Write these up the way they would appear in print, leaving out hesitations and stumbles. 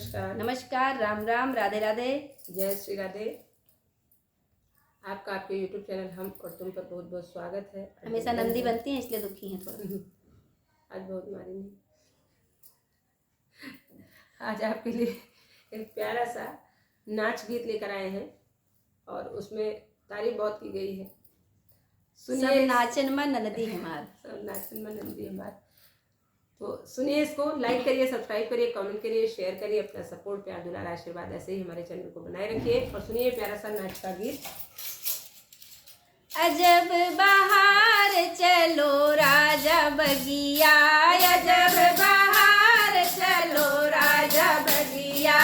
नमस्कार। नमस्कार, राम राम, राधे राधे। जय श्री राधे। आपका आपके YouTube चैनल हम और तुम पर बहुत बहुत स्वागत है। हमेशा नंदी बनती हैं इसलिए दुखी हैं थोड़ा। आज बहुत मारेंगे। आज आपके लिए एक प्यारा सा नाच गीत लेकर आए हैं और उसमें तारीफ बहुत की गई है। सब नाचन में ननदी हमार। सब नाचन में नंदी हमार। तो सुनिए, इसको लाइक करिए, सब्सक्राइब करिए, कमेंट करिए, शेयर करिए। अपना सपोर्ट, प्यार, दुलार, आशीर्वाद ऐसे ही हमारे चैनल को बनाए रखिए और सुनिए प्यारा सा नाच का गीत। अजब बहार चलो राजा बगिया, अजब बहार चलो राजा बगिया,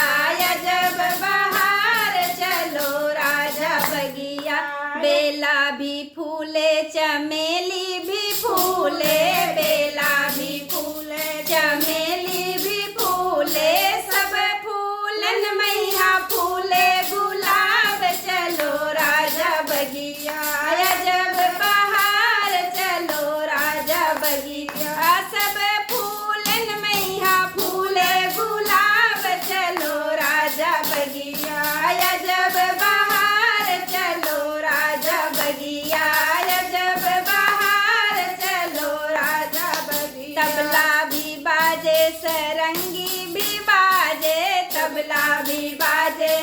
अजब बहार चलो राजा बगिया। बेला भी फूले, चमेली भी फूले, बेला भी फूले, चमेली भी फूले, सब फूलन मैया फूले, गुलाब चलो राजा बगिया, अजब बहार चलो राजा बगिया। सब फूलन मैया फूले, गुलाब चलो राजा बगिया, अजब बहार चलो राजा बगिया, अजब बहार चलो राजा बगिया। तबला भी बाजे, सरंगी भी बाजे, तबला भी बाजे,